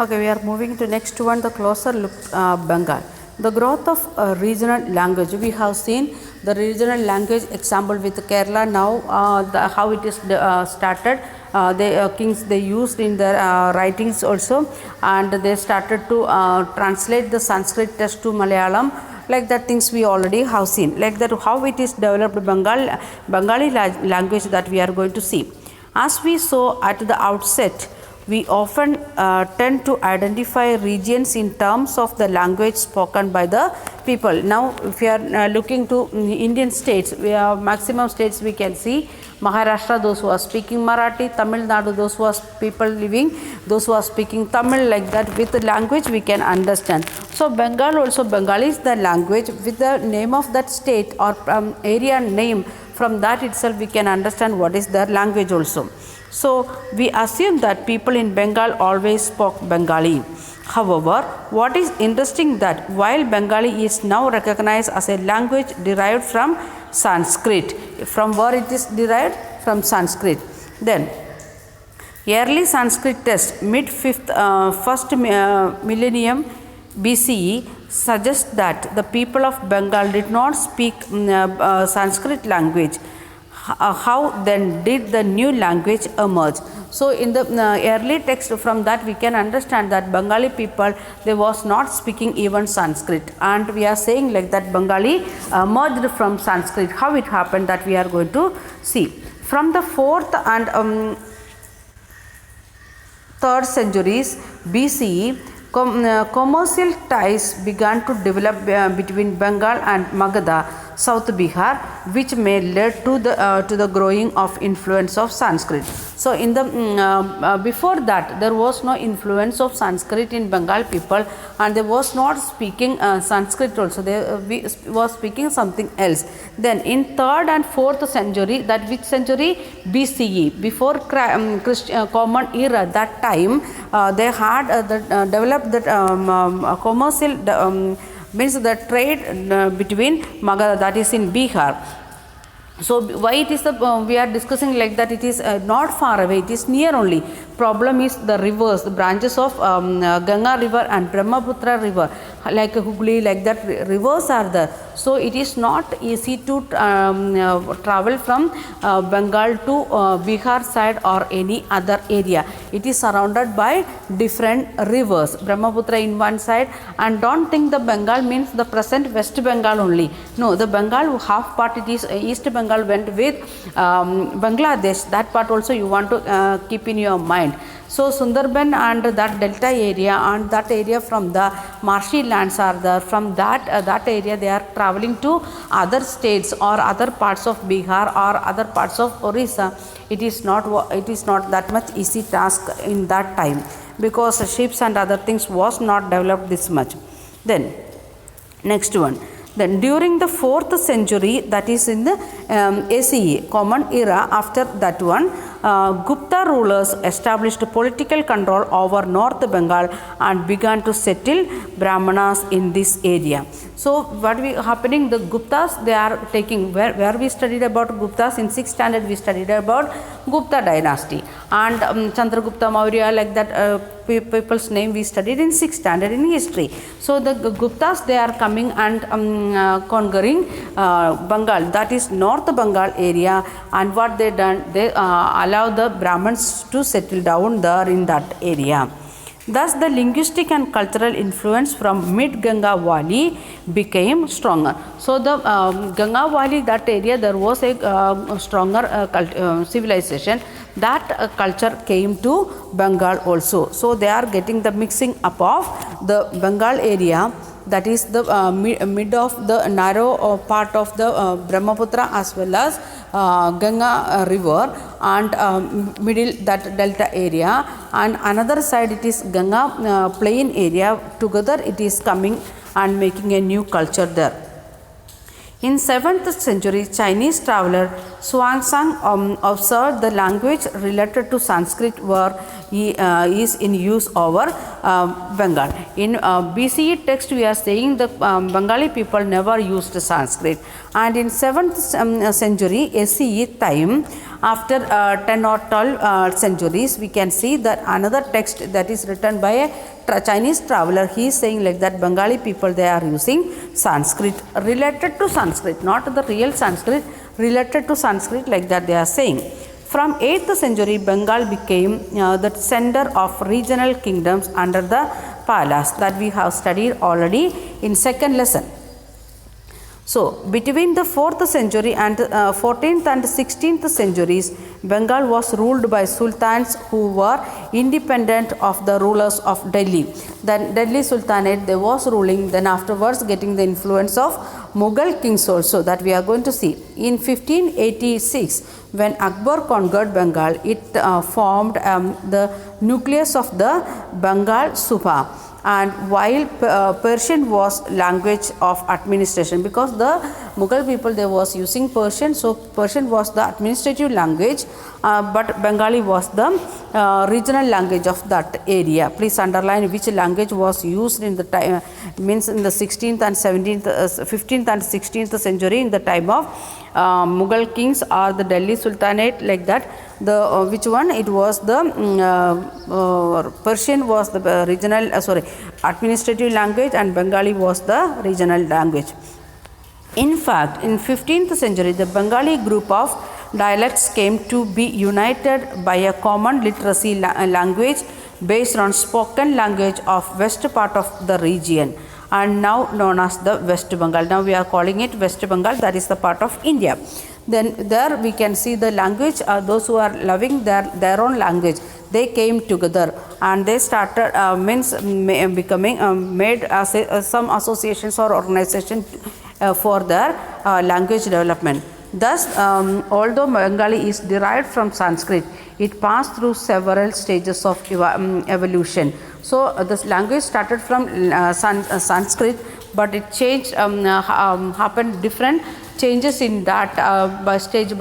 Okay, we are moving to next one, the closer look, Bengal. The growth of regional language. We have seen the regional language example with Kerala now, how it is started. The kings they used in their writings also, and they started to translate the Sanskrit text to Malayalam. Like that things we already have seen. Like that how it is developed Bengali language that we are going to see. As we saw at the outset, we often tend to identify regions in terms of the language spoken by the people. Now, if you are looking to Indian states, we have maximum states we can see. Maharashtra, those who are speaking Marathi, Tamil Nadu, those who are people living, those who are speaking Tamil, like that with the language we can understand. So, Bengal also, Bengali is the language with the name of that state or area name. From that itself we can understand what is their language also. So, we assume that people in Bengal always spoke Bengali. However, what is interesting that while Bengali is now recognized as a language derived from Sanskrit, from where it is derived? From Sanskrit. Then, early Sanskrit text first millennium BCE suggests that the people of Bengal did not speak Sanskrit language. How then did the new language emerge? So, in the early text, from that we can understand that Bengali people, they was not speaking even Sanskrit, and we are saying like that Bengali emerged from Sanskrit. How it happened, that we are going to see. From the 4th and 3rd centuries BCE, commercial ties began to develop between Bengal and Magadha, South Bihar, which may lead to the growing of influence of Sanskrit. So, in the before that there was no influence of Sanskrit in Bengal people, and they was not speaking Sanskrit also. They was speaking something else. Then in 3rd and 4th century, that which century? BCE, before Common Era, that time they had developed that commercial means the trade between Magadha, that is in Bihar. So, why it is we are discussing like that, it is not far away, it is near only. Problem is the rivers, the branches of Ganga river and Brahmaputra river, like Hooghly, like that rivers are there. So, it is not easy to travel from Bengal to Bihar side or any other area. It is surrounded by different rivers, Brahmaputra in one side, and don't think the Bengal means the present West Bengal only. No, the Bengal half part it is East Bengal went with Bangladesh. That part also you want to keep in your mind. So, Sundarban and that delta area and that area from the marshy lands are there. From that area they are traveling to other states or other parts of Bihar or other parts of Orissa. It is not that much easy task in that time, because ships and other things was not developed this much. Then next one. Then during the 4th century, that is in the ACE, Common Era, after that one, Gupta rulers established political control over North Bengal and began to settle Brahmanas in this area. So, what we happening, the Guptas, they are taking, where we studied about Guptas in 6th standard, we studied about Gupta dynasty, and Chandragupta Maurya, like that people's name we studied in 6th standard in history. So, the Guptas, they are coming and conquering Bengal, that is North Bengal area, and what they done, they allow the Brahmins to settle down there in that area. Thus, the linguistic and cultural influence from mid-Ganga Valley became stronger. So, the Ganga Valley, that area, there was a stronger civilization. That culture came to Bengal also. So, they are getting the mixing up of the Bengal area, that is the mid of the narrow part of the Brahmaputra as well as Ganga river, and middle that delta area, and another side it is Ganga plain area. Together it is coming and making a new culture there. In 7th century, Chinese traveler Swansang observed the language related to Sanskrit is in use over Bengal. In BCE text we are saying the Bengali people never used Sanskrit, and in 7th century SCE time, after 10 or 12 centuries, we can see that another text that is written by a Chinese traveler, he is saying like that Bengali people they are using Sanskrit related to Sanskrit, not the real Sanskrit, related to Sanskrit, like that they are saying. From 8th century, Bengal became the center of regional kingdoms under the Palas that we have studied already in second lesson. So, between the 4th century and 14th and 16th centuries, Bengal was ruled by sultans who were independent of the rulers of Delhi. Then Delhi Sultanate they was ruling, then afterwards getting the influence of Mughal kings also, that we are going to see. In 1586, when Akbar conquered Bengal, it formed the nucleus of the Bengal Suba. And while Persian was language of administration, because the Mughal people they was using Persian, so Persian was the administrative language, but Bengali was the regional language of that area. Please underline which language was used in the time, means in the 16th and 17th, 15th and 16th century in the time of Mughal kings or the Delhi Sultanate, like that. The which one it was the Persian was the regional administrative language, and Bengali was the regional language. In fact, in 15th century the Bengali group of dialects came to be united by a common literacy language based on spoken language of west part of the region, and now known as the West Bengal. Now we are calling it West Bengal, that is the part of India. Then there we can see the language, those who are loving their own language, they came together and they started becoming made some associations or organization for their language development. Thus, although Bengali is derived from Sanskrit, it passed through several stages of evolution. So, this language started from Sanskrit, but it changed, happened different changes in that by stage.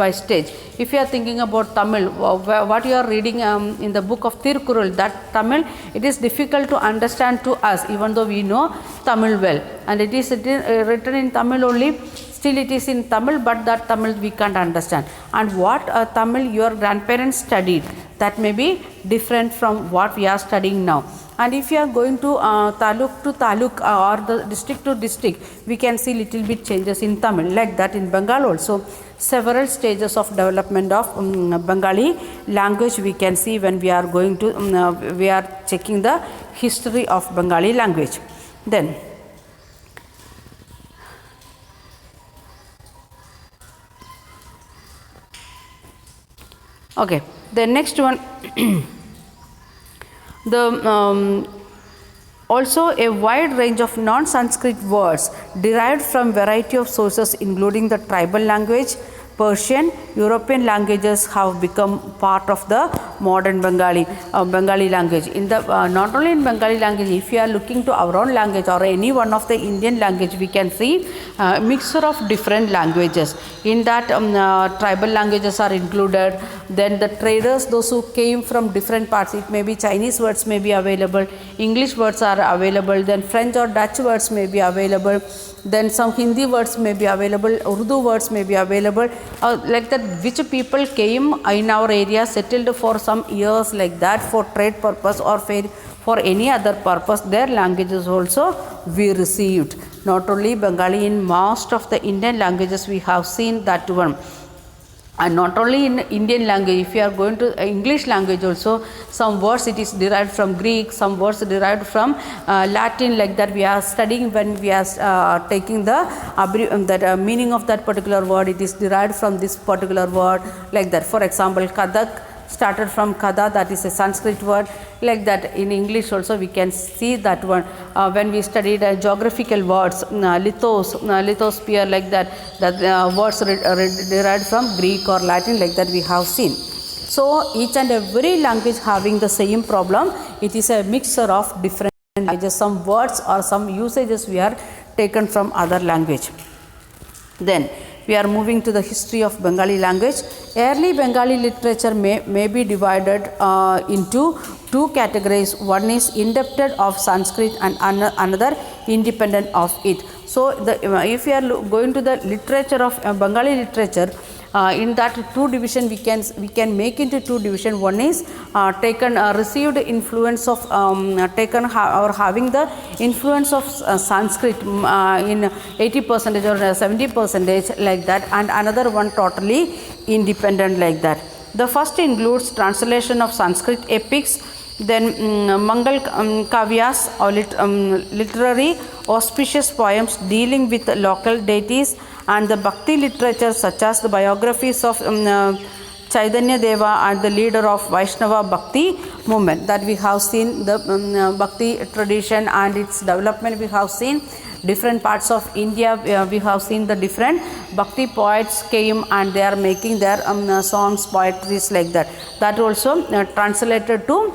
If you are thinking about Tamil, what you are reading in the book of Tirukkural, that Tamil, it is difficult to understand to us, even though we know Tamil well, and it is written in Tamil only. Still it is in Tamil, but that Tamil we can't understand. And what Tamil your grandparents studied, that may be different from what we are studying now. And if you are going to taluk or the district to district, we can see little bit changes in Tamil. Like that in Bengal also, several stages of development of Bengali language we can see when we are going to we are checking the history of Bengali language. Then okay, the next one also a wide range of non-Sanskrit words derived from variety of sources including the tribal language, Persian, European languages have become part of the modern Bengali language. In the not only in Bengali language, if you are looking to our own language or any one of the Indian language, we can see mixture of different languages. In that tribal languages are included. Then the traders, those who came from different parts, it may be Chinese words may be available, English words are available, then French or Dutch words may be available, then some Hindi words may be available, Urdu words may be available, like that, which people came in our area, settled for some years, like that, for trade purpose or for any other purpose, their languages also we received. Not only Bengali, in most of the Indian languages we have seen that one. And not only in Indian language, if you are going to English language also, some words it is derived from Greek, some words derived from Latin, like that we are studying when we are taking the meaning of that particular word, it is derived from this particular word, like that. For example, Kathak started from Kada, that is a Sanskrit word, like that. In English also we can see that one when we studied geographical words, lithosphere, like that, words derived from Greek or Latin, like that we have seen. So each and every language having the same problem, it is a mixture of different languages, some words or some usages we are taken from other language. Then we are moving to the history of Bengali language. Early Bengali literature may be divided into two categories. One is independent of Sanskrit and another independent of it. So if we are going to the literature of Bengali literature, in that two division we can make into two division. One is received influence of or having the influence of Sanskrit in 80% or 70% like that, and another one totally independent like that. The first includes translation of Sanskrit epics, then Mangal Kavyas or literary auspicious poems dealing with local deities, and the Bhakti literature such as the biographies of Chaitanya Deva and the leader of Vaishnava Bhakti movement. That we have seen the Bhakti tradition and its development. We have seen different parts of India. We have seen the different Bhakti poets came and they are making their songs, poetries like that. That also translated to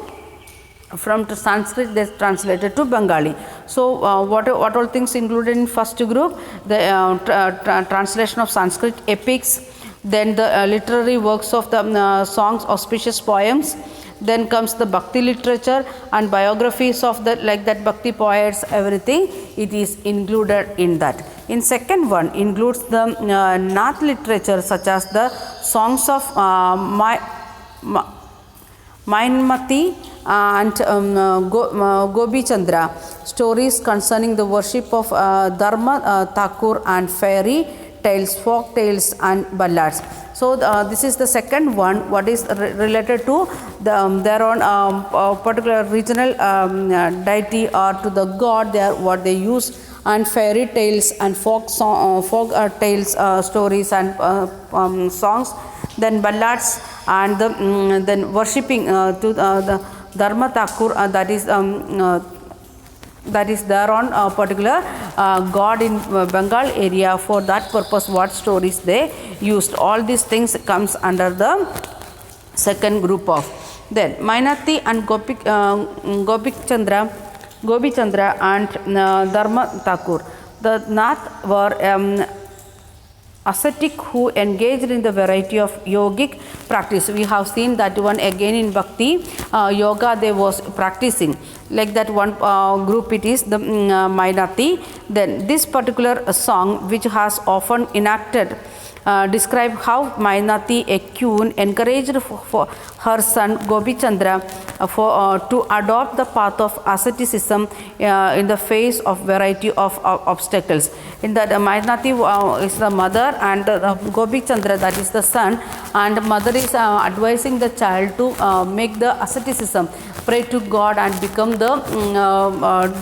from Sanskrit, they translated to Bengali. So what all things included in first group? The translation of Sanskrit epics, then the literary works of the songs, auspicious poems, then comes the Bhakti literature and biographies of the like that Bhakti poets, everything it is included in that. In second one includes the Nath literature such as the songs of Mainmati and Gobi Chandra, stories concerning the worship of Dharma Thakur, and fairy tales, folk tales and ballads. So this is the second one, what is related to their own particular regional deity or to the god, what they use, and fairy tales and folk tales, stories and songs, then ballads, and then worshipping to the Dharma Thakur, that is their own particular god in Bengal area. For that purpose, what stories they used, all these things comes under the second group of. Then Mainati and Gobi Chandra and Dharma Thakur. The Nath were ascetic who engaged in the variety of yogic practice. We have seen that one again in Bhakti yoga they was practicing like that one group, it is the Mainati. Then this particular song which has often enacted describe how Mainati, a queen, encouraged for her son Gobi Chandra to adopt the path of asceticism in the face of variety of obstacles. In that Mainati is the mother and Gobi Chandra, that is the son, and mother is advising the child to make the asceticism, pray to God and become the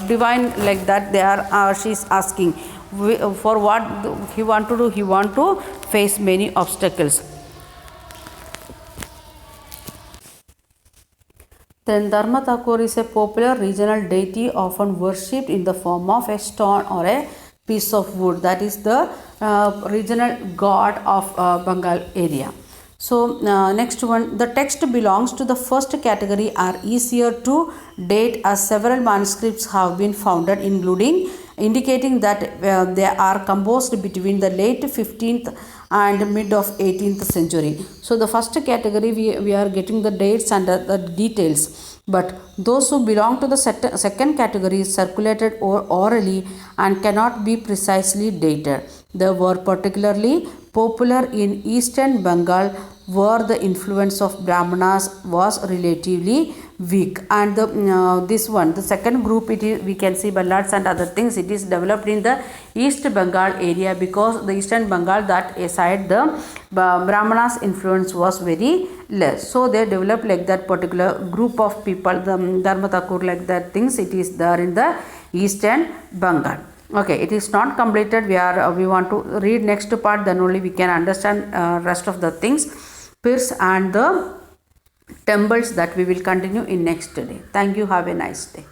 divine like that. They are she is asking for what he want to do. He want to face many obstacles. Then Dharma Thakur is a popular regional deity often worshipped in the form of a stone or a piece of wood. That is the regional god of Bengal area. So next one, the text belongs to the first category, are easier to date as several manuscripts have been founded, including indicating that they are composed between the late 15th and mid of 18th century. So the first category we are getting the dates and the details, but those who belong to the second category circulated orally and cannot be precisely dated. They were particularly popular in eastern Bengal, where the influence of Brahmanas was relatively weak. And this one, the second group, it is, we can see ballads and other things, it is developed in the East Bengal area, because the Eastern Bengal, that aside the Brahmanas influence was very less. So they developed like that particular group of people, the Dharma Thakur like that things, it is there in the Eastern Bengal. Okay, it is not completed. We want to read next part, then only we can understand rest of the things, Pirs and the temples, that we will continue in next day. Thank you. Have a nice day.